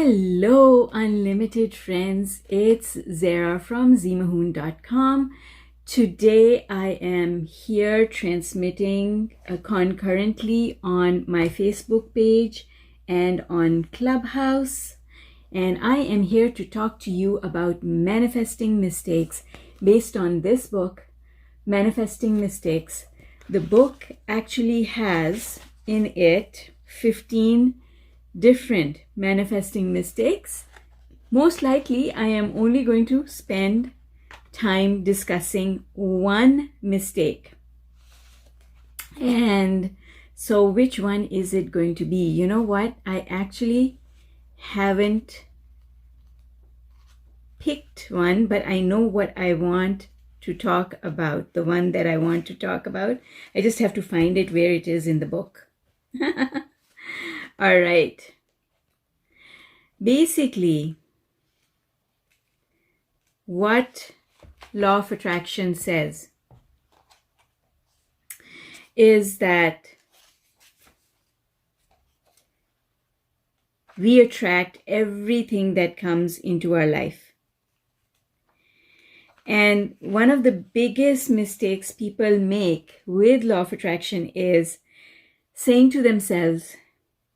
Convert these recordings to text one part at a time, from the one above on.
Hello, unlimited friends. It's Zara from ZMAHOON.com. Today I am here transmitting concurrently on my Facebook page and on Clubhouse. And I am here to talk to you about manifesting mistakes based on this book, Manifesting Mistakes. The book actually has in it 15 different manifesting mistakes. Most likely, I am only going to spend time discussing one mistake. And so which one is it going to be? You know what? I actually haven't picked one, but I know what I want to talk about. The one that I want to talk about. I just have to find it where it is in the book. All right. Basically, what law of attraction says is that we attract everything that comes into our life. And one of the biggest mistakes people make with law of attraction is saying to themselves,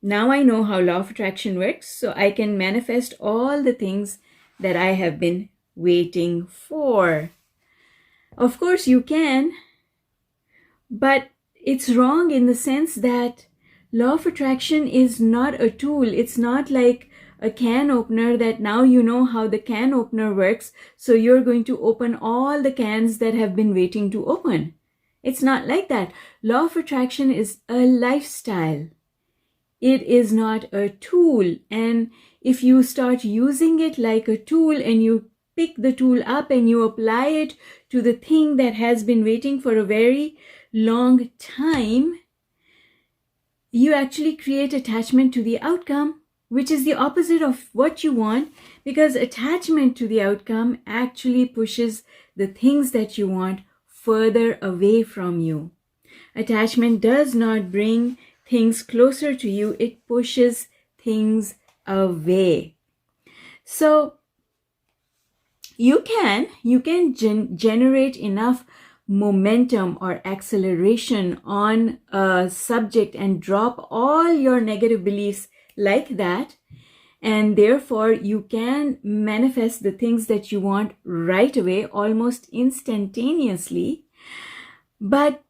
now I know how law of attraction works, so I can manifest all the things that I have been waiting for. Of course you can, but it's wrong in the sense that law of attraction is not a tool. It's not like a can opener that now you know how the can opener works, so you're going to open all the cans that have been waiting to open. It's not like that. Law of attraction is a lifestyle. It is not a tool. And if you start using it like a tool and you pick the tool up and you apply it to the thing that has been waiting for a very long time, you actually create attachment to the outcome, which is the opposite of what you want, because attachment to the outcome actually pushes the things that you want further away from you. Attachment does not bring things closer to you, it pushes things away. So you can generate enough momentum or acceleration on a subject and drop all your negative beliefs like that, and therefore you can manifest the things that you want right away, almost instantaneously. But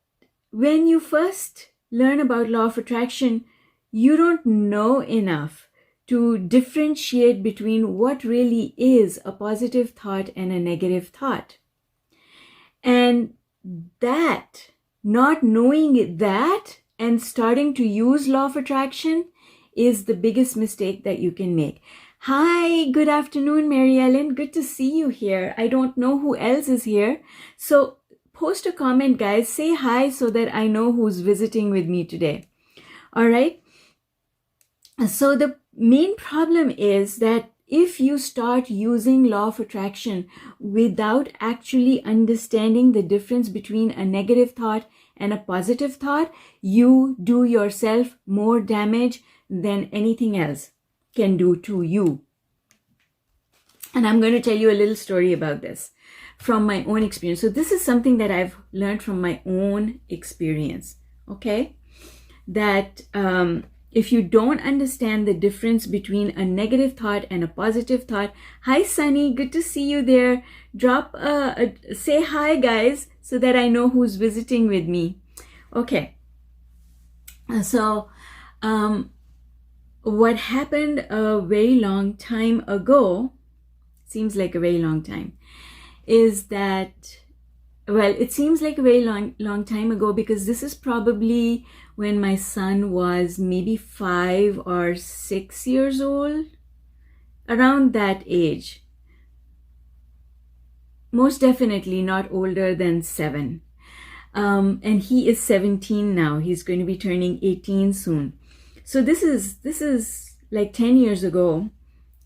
when you first learn about law of attraction, you don't know enough to differentiate between what really is a positive thought and a negative thought. And that, not knowing that and starting to use law of attraction is the biggest mistake that you can make. Hi, good afternoon, Mary Ellen. Good to see you here. I don't know who else is here. So post a comment, guys. Say hi so that I know who's visiting with me today. All right. So the main problem is that if you start using law of attraction without actually understanding the difference between a negative thought and a positive thought, you do yourself more damage than anything else can do to you. And I'm going to tell you a little story about this from my own experience. So this is something that I've learned from my own experience, okay? That if you don't understand the difference between a negative thought and a positive thought, hi Sunny, good to see you there. Drop say hi guys so that I know who's visiting with me. Okay. So what happened a very long time ago, seems like a very long time, is that, well, it seems like a very long time ago because this is probably when my son was maybe 5 or 6 years old, around that age. Most definitely not older than 7. And he is 17 now. He's going to be turning 18 soon. So this is like 10 years ago.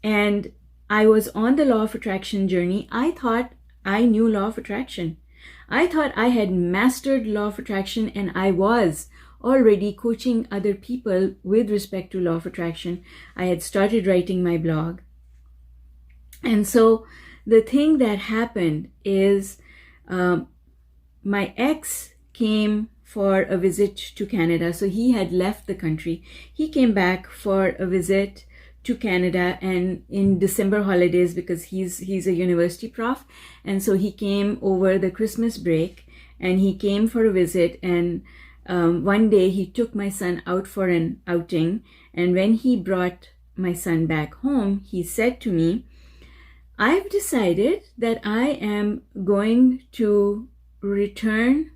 And I was on the law of attraction journey. I thought I knew law of attraction. I thought I had mastered law of attraction, and I was already coaching other people with respect to law of attraction. I had started writing my blog. And so the thing that happened is my ex came for a visit to Canada. So he had left the country. He came back for a visit to Canada, and in December holidays, because he's a university prof, and so he came over the Christmas break, and he came for a visit. And one day he took my son out for an outing, and when he brought my son back home, he said to me, "I've decided that I am going to return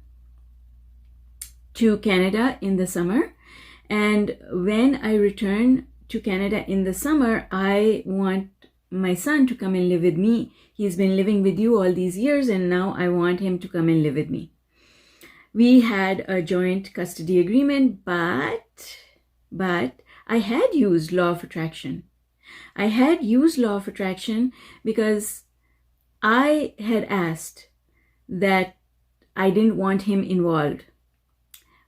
to Canada in the summer, and when I return to Canada in the summer, I want my son to come and live with me. He's been living with you all these years, and now I want him to come and live with me." We had a joint custody agreement, but I had used law of attraction. I had used law of attraction because I had asked that I didn't want him involved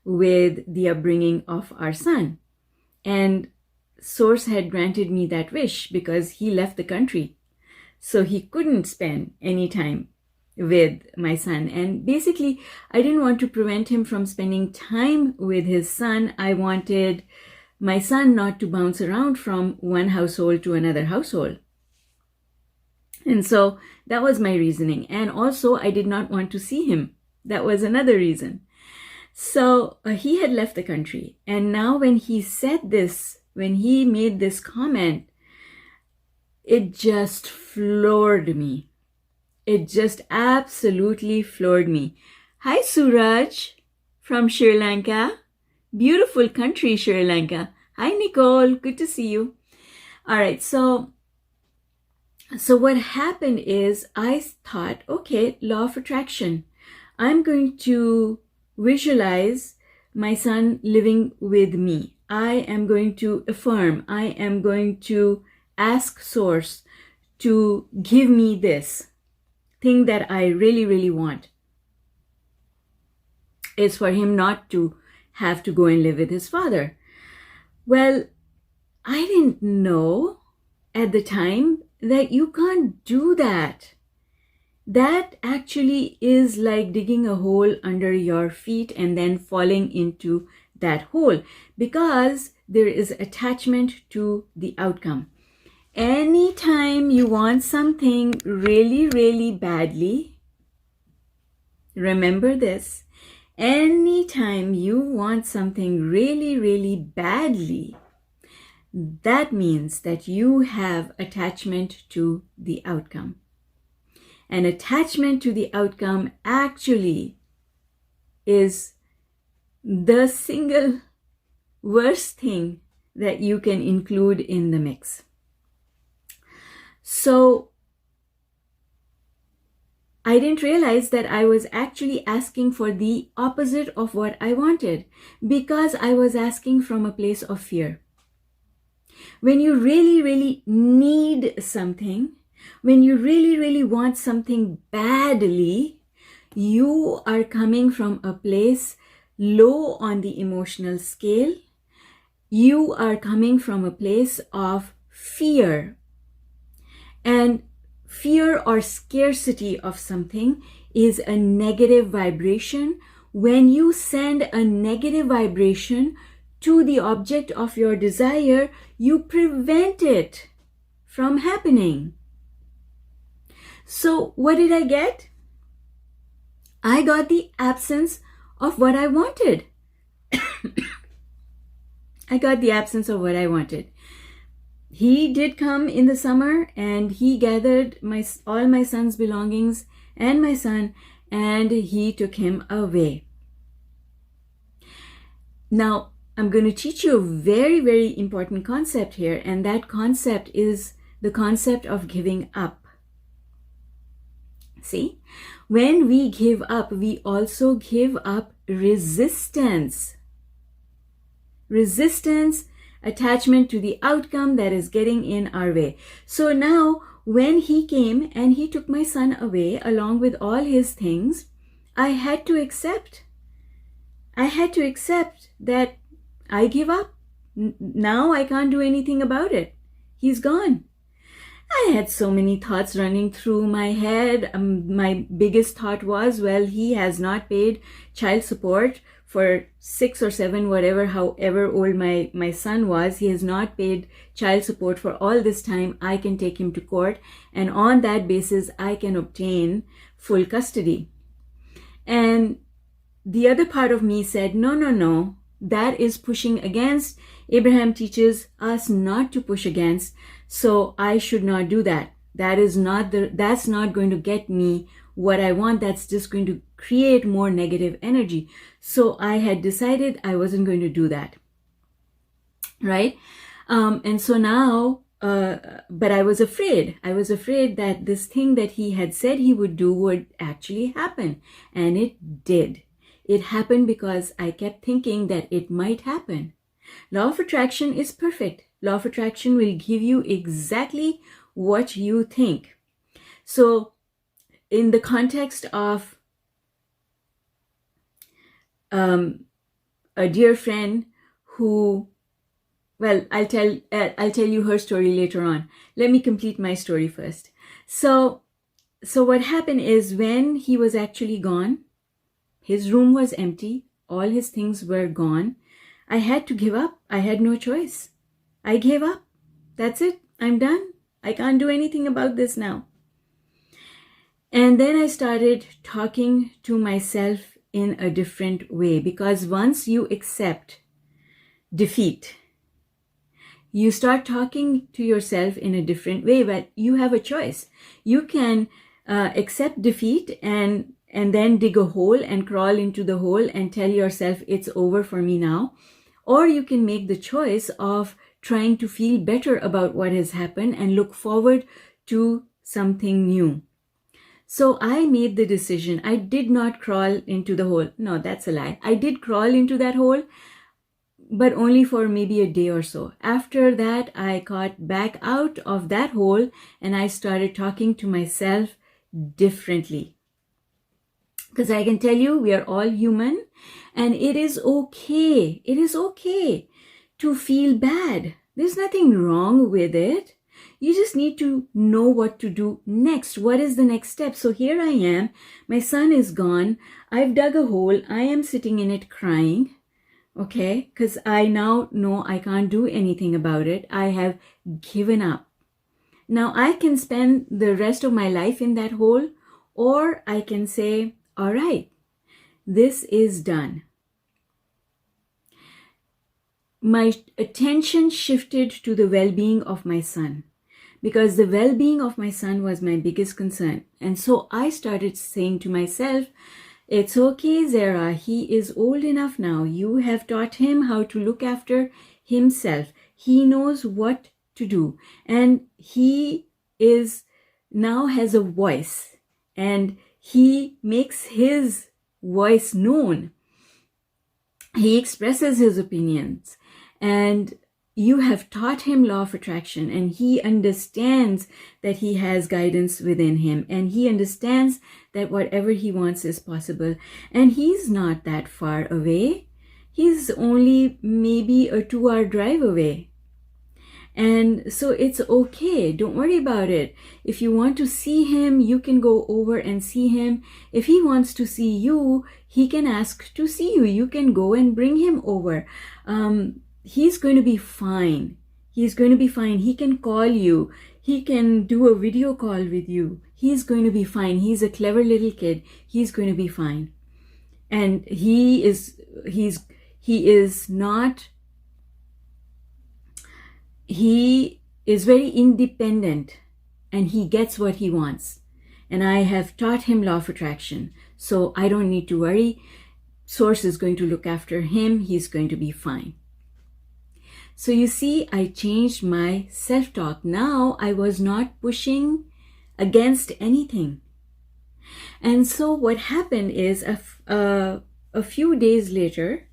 with the upbringing of our son. And Source had granted me that wish because he left the country. So he couldn't spend any time with my son. And basically, I didn't want to prevent him from spending time with his son. I wanted my son not to bounce around from one household to another household. And so that was my reasoning. And also, I did not want to see him. That was another reason. So he had left the country. And now when he said this, when he made this comment, it just floored me. It just absolutely floored me. Hi, Suraj from Sri Lanka. Beautiful country, Sri Lanka. Hi, Nicole. Good to see you. All right. So what happened is I thought, okay, law of attraction. I'm going to visualize my son living with me. I am going to affirm. I am going to ask Source to give me this thing that I really, really want. Is for him not to have to go and live with his father. Well, I didn't know at the time that you can't do that. That actually is like digging a hole under your feet and then falling into that hole, because there is attachment to the outcome. Anytime you want something really, really badly, remember this, anytime you want something really, really badly, that means that you have attachment to the outcome. And attachment to the outcome actually is the single worst thing that you can include in the mix. So I didn't realize that I was actually asking for the opposite of what I wanted, because I was asking from a place of fear. When you really, really need something, when you really, really want something badly, you are coming from a place low on the emotional scale. You are coming from a place of fear. And fear or scarcity of something is a negative vibration. When you send a negative vibration to the object of your desire, you prevent it from happening. So what did I get? I got the absence of what I wanted. I got the absence of what I wanted. He did come in the summer, and he gathered all my son's belongings and my son, and he took him away. Now, I'm going to teach you a very, very important concept here, and that concept is the concept of giving up. See, when we give up, we also give up resistance. Resistance, attachment to the outcome that is getting in our way. So now, when he came and he took my son away along with all his things, I had to accept I had to accept that I give up. Now I can't do anything about it. He's gone. I had so many thoughts running through my head. My biggest thought was, well, he has not paid child support for 6 or 7, whatever, however old my son was. He has not paid child support for all this time. I can take him to court, and on that basis, I can obtain full custody. And the other part of me said, no, no, no, that is pushing against. Abraham teaches us not to push against, so I should not do that. That's not going to get me what I want. That's just going to create more negative energy. So I had decided I wasn't going to do that. Right? And so now, but I was afraid. I was afraid that this thing that he had said he would do would actually happen. And it did. It happened because I kept thinking that it might happen. Law of attraction is perfect. Law of attraction will give you exactly what you think. So in the context of a dear friend who, well, I'll tell you her story later on. Let me complete my story first. So what happened is, when he was actually gone, his room was empty. All his things were gone. I had to give up. I had no choice. I gave up. That's it. I'm done. I can't do anything about this now. And then I started talking to myself in a different way, because once you accept defeat, you start talking to yourself in a different way, but you have a choice. You can accept defeat and then dig a hole and crawl into the hole and tell yourself it's over for me now. Or you can make the choice of trying to feel better about what has happened and look forward to something new. So I made the decision. I did not crawl into the hole. No, that's a lie. I did crawl into that hole, but only for maybe a day or so. After that, I got back out of that hole and I started talking to myself differently. Because I can tell you, we are all human, and it is okay. It is okay to feel bad. There's nothing wrong with it. You just need to know what to do next. What is the next step? So here I am. My son is gone. I've dug a hole. I am sitting in it crying. Okay? Because I now know I can't do anything about it. I have given up. Now I can spend the rest of my life in that hole, or I can say, all right, this is done. My attention shifted to the well-being of my son, because the well-being of my son was my biggest concern. And so I started saying to myself, it's okay, Zara, he is old enough now. You have taught him how to look after himself. He knows what to do. And he is now has a voice, and he makes his voice known. He expresses his opinions, and you have taught him law of attraction, and he understands that he has guidance within him, and he understands that whatever he wants is possible. And he's not that far away. He's only maybe a 2-hour drive away. And so it's okay. Don't worry about it. If you want to see him, you can go over and see him. If he wants to see you, he can ask to see you. You can go and bring him over. He's going to be fine. He's going to be fine. He can call you. He can do a video call with you. He's going to be fine. He's a clever little kid. He's going to be fine. And he is very independent, and he gets what he wants. And I have taught him law of attraction, so I don't need to worry. Source is going to look after him. He's going to be fine. So you see, I changed my self-talk. Now I was not pushing against anything. And so what happened is a few days later,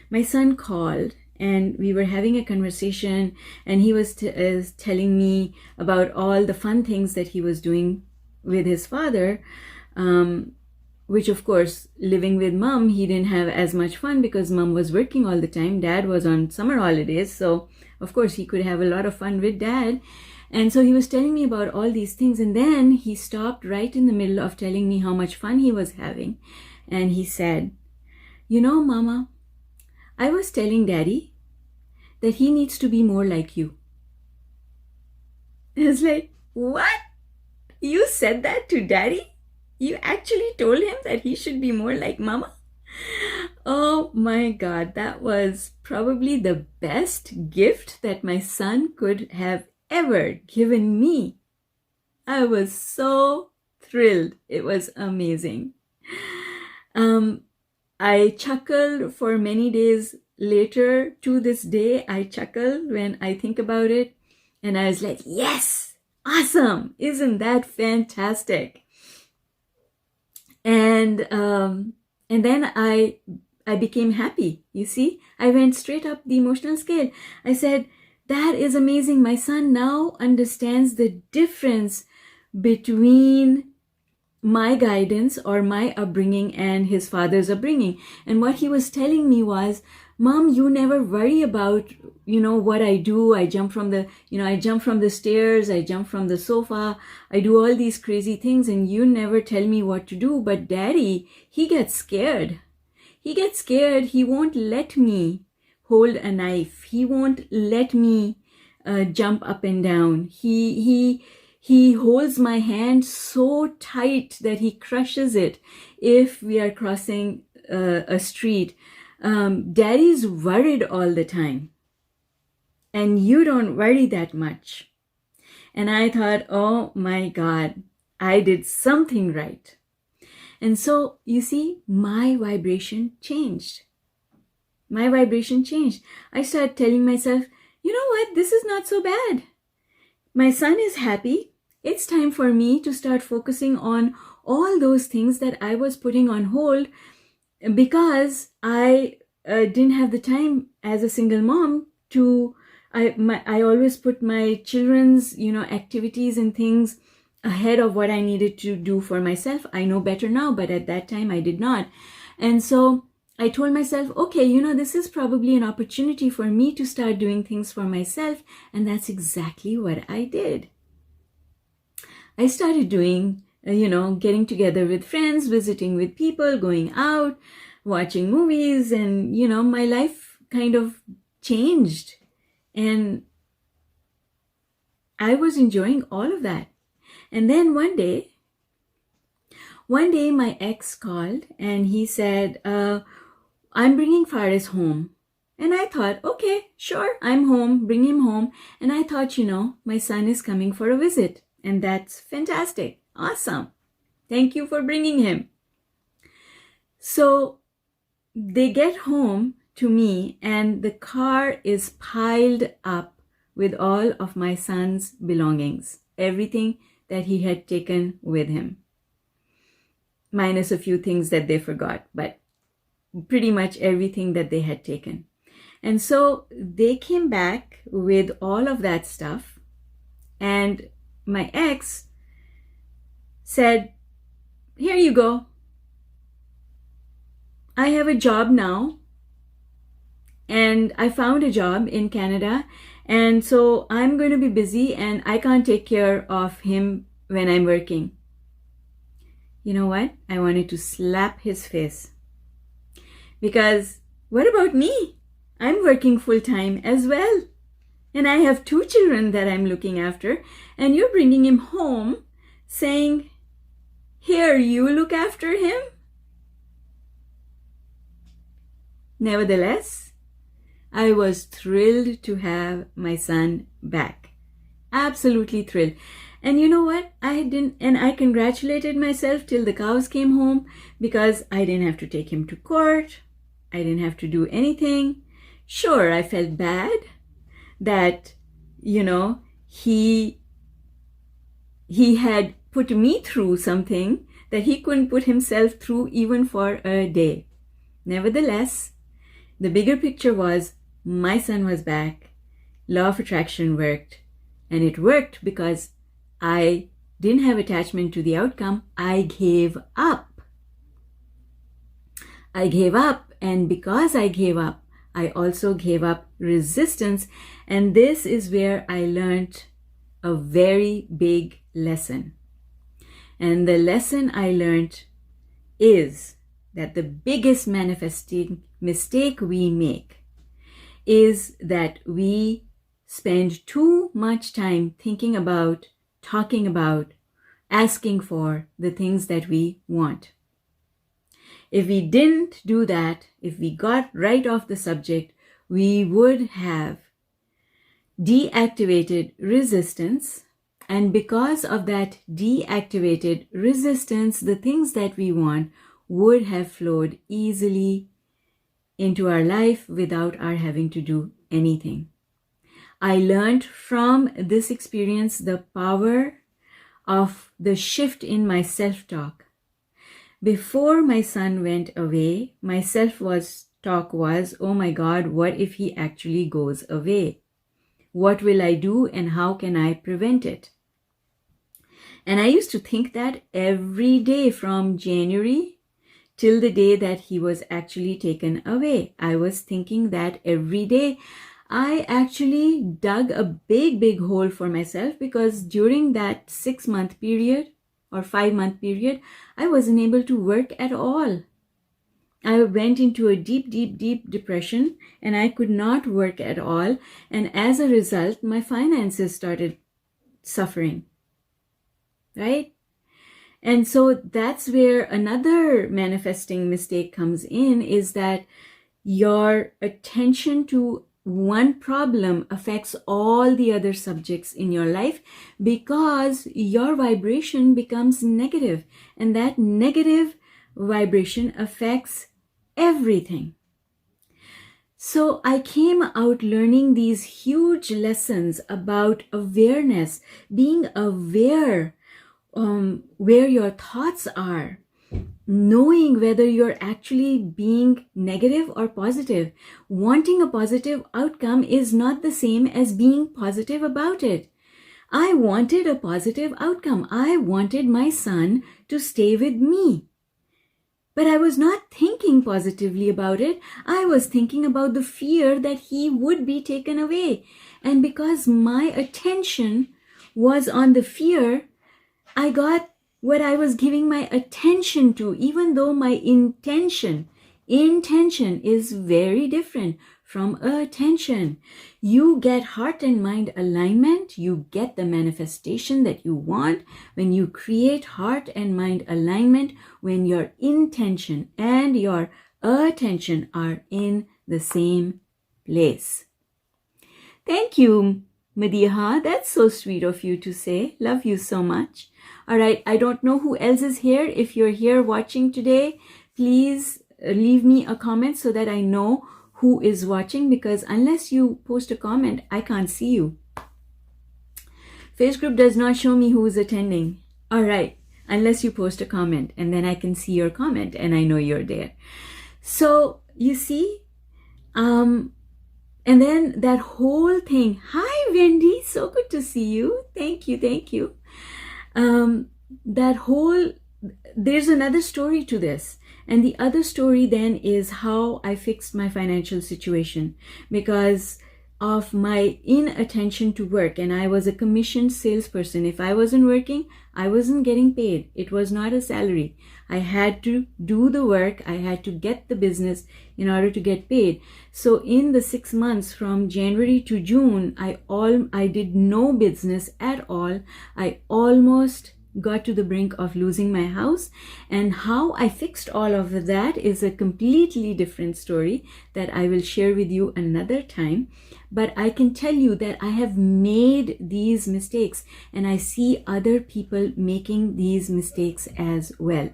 my son called, and we were having a conversation, and he was telling me about all the fun things that he was doing with his father. which of course, living with mom, he didn't have as much fun because mom was working all the time. Dad was on summer holidays, so of course he could have a lot of fun with dad. And so he was telling me about all these things, and then he stopped right in the middle of telling me how much fun he was having, and he said, "You know, Mama, I was telling Daddy that he needs to be more like you." I was like, "What? You said that to Daddy? You actually told him that he should be more like Mama?" Oh my God, that was probably the best gift that my son could have ever given me. I was so thrilled. It was amazing. I chuckled for many days later. To this day, I chuckle when I think about it. And I was like, yes, awesome. Isn't that fantastic? And then I became happy. You see, I went straight up the emotional scale. I said, that is amazing. My son now understands the difference between my guidance or my upbringing and his father's upbringing. And what he was telling me was, Mom, you never worry about, what I do. I jump from the stairs, I jump from the sofa, I do all these crazy things, and you never tell me what to do. But Daddy, he gets scared. He won't let me hold a knife. He won't let me jump up and down. He holds my hand so tight that he crushes it if we are crossing a street. Daddy's worried all the time, and you don't worry that much. And I thought, oh my God, I did something right. And so, you see, my vibration changed. I started telling myself, you know what, this is not so bad. My son is happy. It's time for me to start focusing on all those things that I was putting on hold because I didn't have the time as a single mom to, I always put my children's, activities and things ahead of what I needed to do for myself. I know better now, but at that time I did not. And so I told myself, okay, this is probably an opportunity for me to start doing things for myself. And that's exactly what I did. I started doing, getting together with friends, visiting with people, going out, watching movies, and, my life kind of changed. And I was enjoying all of that. And then one day my ex called and he said, I'm bringing Faris home. And I thought, okay, sure, I'm home, bring him home. And I thought, my son is coming for a visit. And that's fantastic. Awesome. Thank you for bringing him. So they get home to me and the car is piled up with all of my son's belongings, everything that he had taken with him, minus a few things that they forgot, but pretty much everything that they had taken. And so they came back with all of that stuff, and my ex said, here you go. I have a job now, and I found a job in Canada, and so I'm going to be busy and I can't take care of him when I'm working. You know what? I wanted to slap his face. Because what about me? I'm working full-time as well. And I have 2 children that I'm looking after. And you're bringing him home saying, here, you look after him? Nevertheless, I was thrilled to have my son back. Absolutely thrilled. And you know what? I congratulated myself till the cows came home because I didn't have to take him to court. I didn't have to do anything. Sure, I felt bad that, he had put me through something that he couldn't put himself through even for a day. Nevertheless, the bigger picture was my son was back. Law of attraction worked. And it worked because I didn't have attachment to the outcome. I gave up. I gave up, and because I gave up, I also gave up resistance. And this is where I learned a very big lesson. And the lesson I learned is that the biggest manifesting mistake we make is that we spend too much time thinking about, talking about, asking for the things that we want. If we didn't do that, if we got right off the subject, we would have deactivated resistance. And because of that deactivated resistance, the things that we want would have flowed easily into our life without our having to do anything. I learned from this experience the power of the shift in my self-talk. Before my son went away, my self-talk was, oh my God, what if he actually goes away? What will I do and how can I prevent it? And I used to think that every day from January till the day that he was actually taken away. I was thinking that every day. I actually dug a big hole for myself because during that 6-month period or 5-month period, I wasn't able to work at all. I went into a deep depression and I could not work at all. And as a result, my finances started suffering, right? And so that's where another manifesting mistake comes in, is that your attention to one problem affects all the other subjects in your life because your vibration becomes negative, and that negative vibration affects everything. So I came out learning these huge lessons about awareness, being aware where your thoughts are, knowing whether you're actually being negative or positive. Wanting a positive outcome is not the same as being positive about it. I wanted a positive outcome. I wanted my son to stay with me. But I was not thinking positively about it. I was thinking about the fear that he would be taken away. And because my attention was on the fear, I got what I was giving my attention to, even though my intention is very different from attention. You get heart and mind alignment. You get the manifestation that you want when you create heart and mind alignment, when your intention and your attention are in the same place. Thank you, Madiha. That's so sweet of you to say. Love you so much. All right, I don't know who else is here. If you're here watching today, please leave me a comment so that I know who is watching, because unless you post a comment, I can't see you. Face group does not show me who is attending. All right, unless you post a comment, and then I can see your comment and I know you're there. So you see, and then that whole thing. Hi, Wendy, so good to see you. Thank you. There's another story to this. And the other story then is how I fixed my financial situation because of my inattention to work. And I was a commissioned salesperson. If I wasn't working, I wasn't getting paid. It was not a salary. I had to do the work. I had to get the business in order to get paid. So in the 6 months from January to June, I did no business at all. I almost got to the brink of losing my house. And how I fixed all of that is a completely different story that I will share with you another time. But I can tell you that I have made these mistakes and I see other people making these mistakes as well.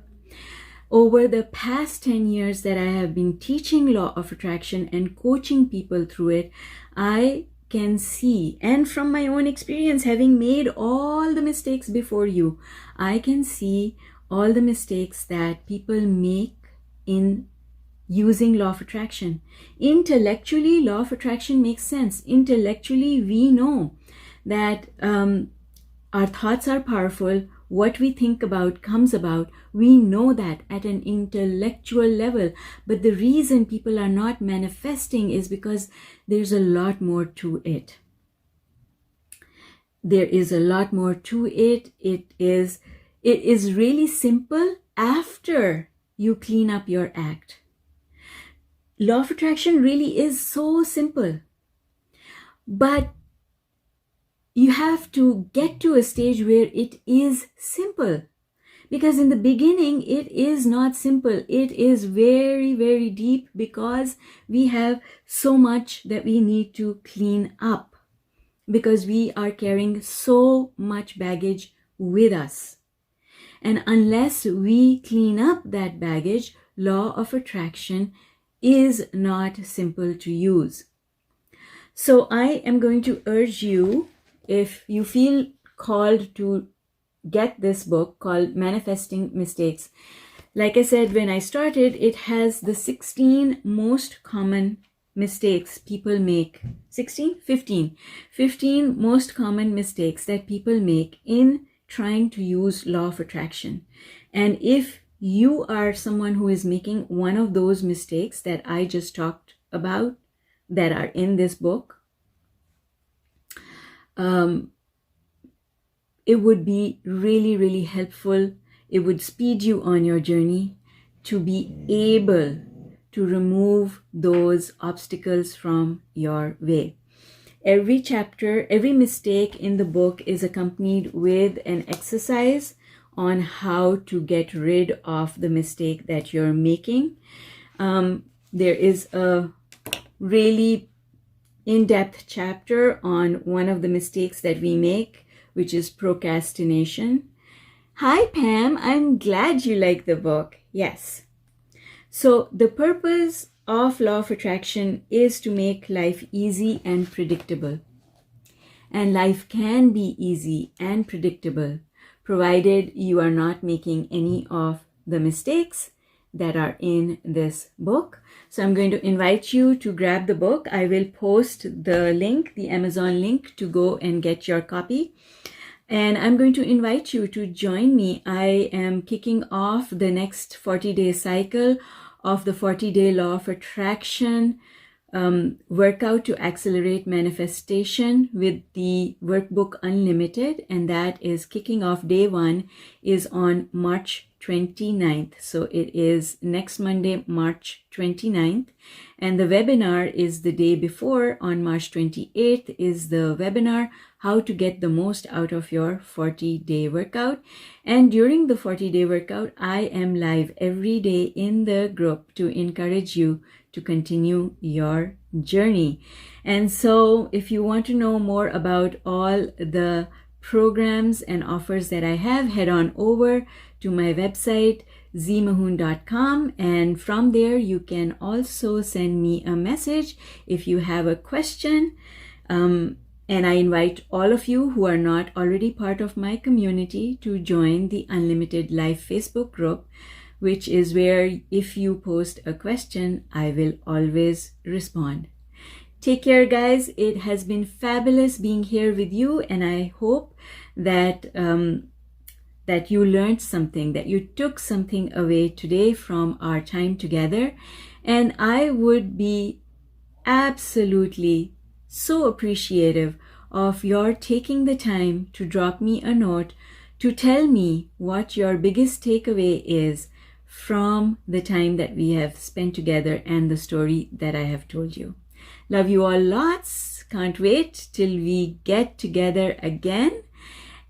Over the past 10 years that I have been teaching law of attraction and coaching people through it, I can see, and from my own experience, having made all the mistakes before you, I can see all the mistakes that people make in using law of attraction. Intellectually, law of attraction makes sense. Intellectually, we know that our thoughts are powerful. what we think about comes about. We know that at an intellectual level, but the reason people are not manifesting is because there's a lot more to it. There is a lot more to it. It is really simple after you clean up your act. Law of attraction really is so simple, but you have to get to a stage where it is simple, because in the beginning it is not simple. It is very, very deep, because we have so much that we need to clean up, because we are carrying so much baggage with us. And unless we clean up that baggage, law of attraction is not simple to use. So I am going to urge you, if you feel called to get this book called Manifesting Mistakes. Like I said, when I started, it has the 16 most common mistakes people make. 16? 15. 15 most common mistakes that people make in trying to use law of attraction. And if you are someone who is making one of those mistakes that I just talked about that are in this book, it would be really, really helpful. It would speed you on your journey to be able to remove those obstacles from your way. Every chapter, every mistake in the book is accompanied with an exercise on how to get rid of the mistake that you're making. There is a really in-depth chapter on one of the mistakes that we make, which is procrastination. Hi, Pam. I'm glad you like the book. Yes. So the purpose of law of attraction is to make life easy and predictable. And life can be easy and predictable, provided you are not making any of the mistakes that are in this book. So I'm going to invite you to grab the book. I will post the link, the Amazon link, to go and get your copy. And I'm going to invite you to join me. I am kicking off the next 40-day cycle of the 40-day law of attraction workout to accelerate manifestation with the workbook Unlimited. And that is kicking off. Day 1 is on March 29th. So it is next Monday, March 29th. And the webinar is the day before. On March 28th is the webinar, how to get the most out of your 40-day workout. And during the 40-day workout, I am live every day in the group to encourage you to continue your journey. And so if you want to know more about all the programs and offers that I have, head on over to my website, ZMAHOON.com, and from there you can also send me a message if you have a question. And I invite all of you who are not already part of my community to join the Unlimited Life Facebook group, which is where if you post a question, I will always respond. Take care, guys. It has been fabulous being here with you, and I hope that that you learned something, that you took something away today from our time together. And I would be absolutely so appreciative of your taking the time to drop me a note to tell me what your biggest takeaway is from the time that we have spent together and the story that I have told you. Love you all lots. Can't wait till we get together again.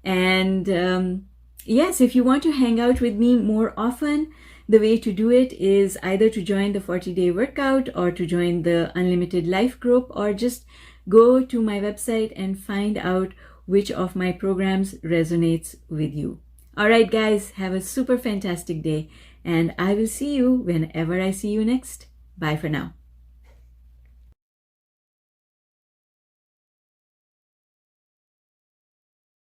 And yes, if you want to hang out with me more often, the way to do it is either to join the 40-day workout or to join the Unlimited Life group, or just go to my website and find out which of my programs resonates with you. All right, guys, have a super fantastic day, and I will see you whenever I see you next. Bye for now.